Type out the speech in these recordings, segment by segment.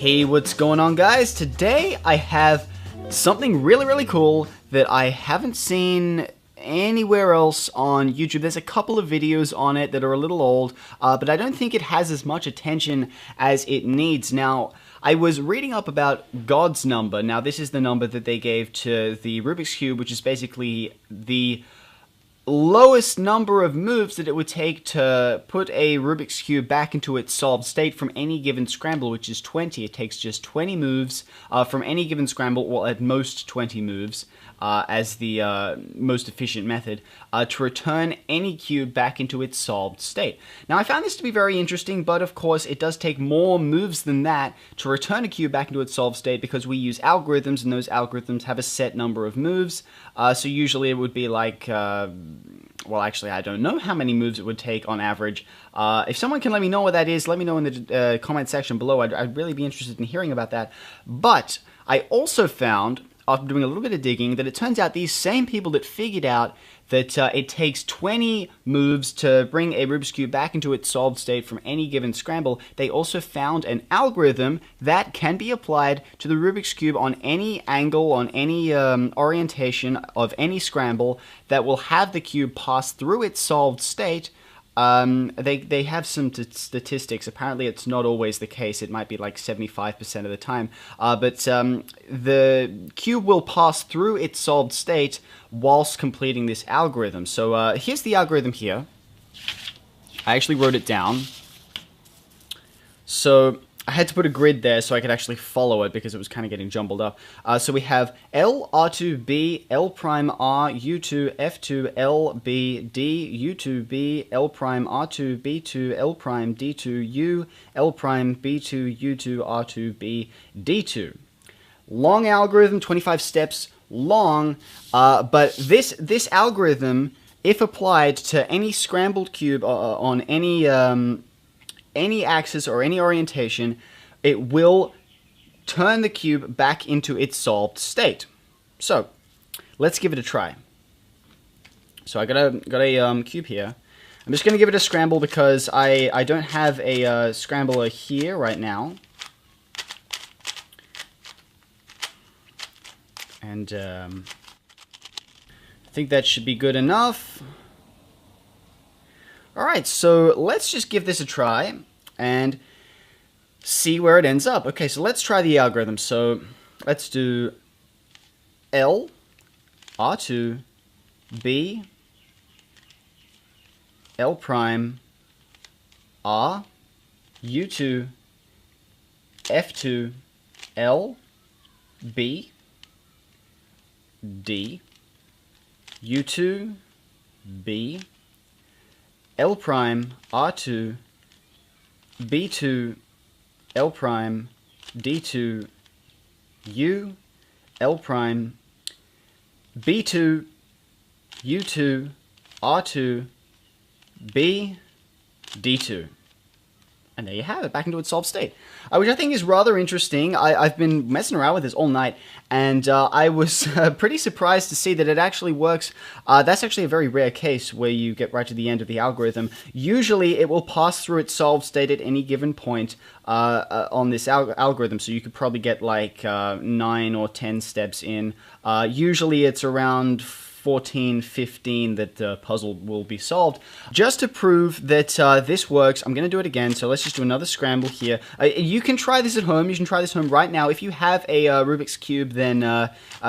Hey, what's going on, guys? Today I have something really cool that I haven't seen anywhere else on YouTube. There's a couple of videos on it that are a little old, but I don't think it has as much attention as it needs. Now, I was reading up about God's number. Now, this is the number that they gave to the Rubik's Cube, which is basically the lowest number of moves that it would take to put a Rubik's Cube back into its solved state from any given scramble, which is 20. It takes just 20 moves from any given scramble, well, at most 20 moves, as the most efficient method, to return any cube back into its solved state. Now, I found this to be very interesting, but of course, it does take more moves than that to return a cube back into its solved state because we use algorithms, and those algorithms have a set number of moves. So usually it would be like... well, actually, I don't know how many moves it would take on average. If someone can let me know what that is, let me know in the comment section below. I'd really be interested in hearing about that. But I also found, after doing a little bit of digging, that it turns out these same people that figured out that it takes 20 moves to bring a Rubik's Cube back into its solved state from any given scramble, they also found an algorithm that can be applied to the Rubik's Cube on any angle, on any orientation of any scramble that will have the cube pass through its solved state. They have some statistics. Apparently, it's not always the case. It might be like 75% of the time. But the cube will pass through its solved state whilst completing this algorithm. So here's the algorithm here. I actually wrote it down. So I had to put a grid there so I could actually follow it because it was kind of getting jumbled up. So we have L, R2, B, L prime, R, U2, F2, L, B, D, U2, B, L prime, R2, B2, L prime, D2, U, L prime, B2, U2, R2, B, D2. Long algorithm, 25 steps long, but this algorithm, if applied to any scrambled cube on any axis or any orientation, it will turn the cube back into its solved state. So let's give it a try. So I got a cube here. I'm just going to give it a scramble because I don't have a scrambler here right now. And I think that should be good enough. Alright, so let's just give this a try and see where it ends up. Okay, so let's try the algorithm. So let's do L, R2, B, L prime, R, U2, F2, L, B, D, U2, B, L prime, R2, B2, L prime, D2, U, L prime, B2, U2, R2, B, D2. And there you have it, back into its solved state. Which I think is rather interesting. I've been messing around with this all night, and I was pretty surprised to see that it actually works. That's actually a very rare case where you get right to the end of the algorithm. Usually, it will pass through its solved state at any given point on this algorithm, so you could probably get like 9 or 10 steps in. Usually, it's around 14, 15 that the puzzle will be solved. Just to prove that this works, I'm going to do it again. So let's just do another scramble here. You can try this at home. You can try this at home right now. If you have a Rubik's Cube, then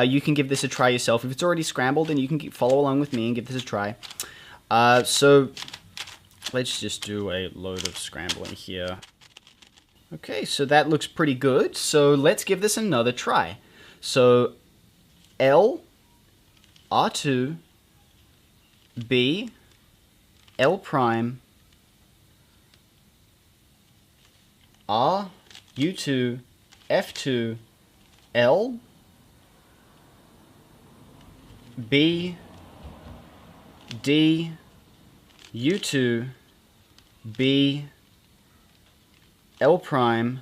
you can give this a try yourself. If it's already scrambled, then you can follow along with me and give this a try. So let's just do a load of scrambling here. Okay, so that looks pretty good. So let's give this another try. So L, R2, B, L prime, R, U2, F2, L, B, D, U2, B, L prime,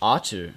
R2.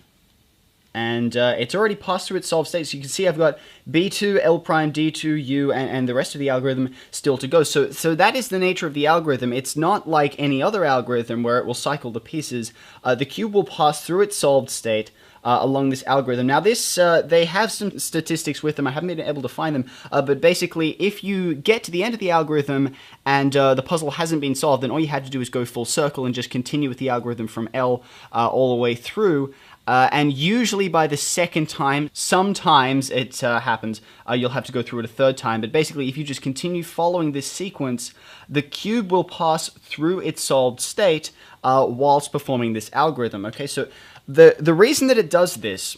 and it's already passed through its solved state. So you can see I've got B2, L prime, D2, U, and the rest of the algorithm still to go. So that is the nature of the algorithm. It's not like any other algorithm where it will cycle the pieces. The cube will pass through its solved state along this algorithm. Now this, they have some statistics with them. I haven't been able to find them, but basically if you get to the end of the algorithm and the puzzle hasn't been solved, then all you had to do is go full circle and just continue with the algorithm from L all the way through. And usually by the second time, sometimes it happens, you'll have to go through it a third time. But basically, if you just continue following this sequence, the cube will pass through its solved state whilst performing this algorithm. Okay, so the reason that it does this,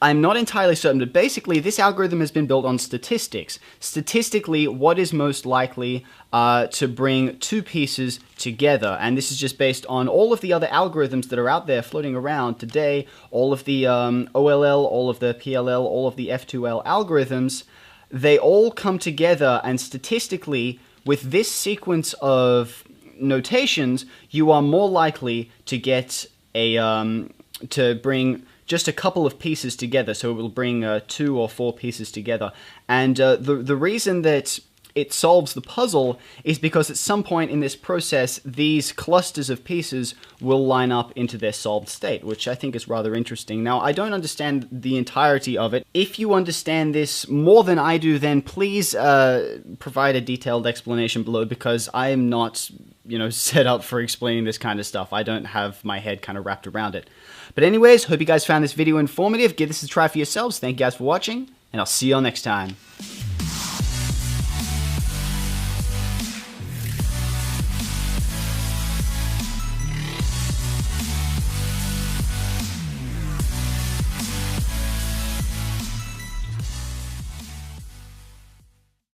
I'm not entirely certain, but basically this algorithm has been built on statistics. Statistically, what is most likely to bring two pieces together? And this is just based on all of the other algorithms that are out there floating around today, all of the OLL, all of the PLL, all of the F2L algorithms. They all come together, and statistically, with this sequence of notations, you are more likely to get a, to bring just a couple of pieces together, so it will bring 2 or 4 pieces together. And the reason that it solves the puzzle is because at some point in this process, these clusters of pieces will line up into their solved state, which I think is rather interesting. Now, I don't understand the entirety of it. If you understand this more than I do, then please provide a detailed explanation below, because I am not, you know, set up for explaining this kind of stuff. I don't have my head kind of wrapped around it. But anyways, hope you guys found this video informative. Give this a try for yourselves. Thank you guys for watching, and I'll see you all next time.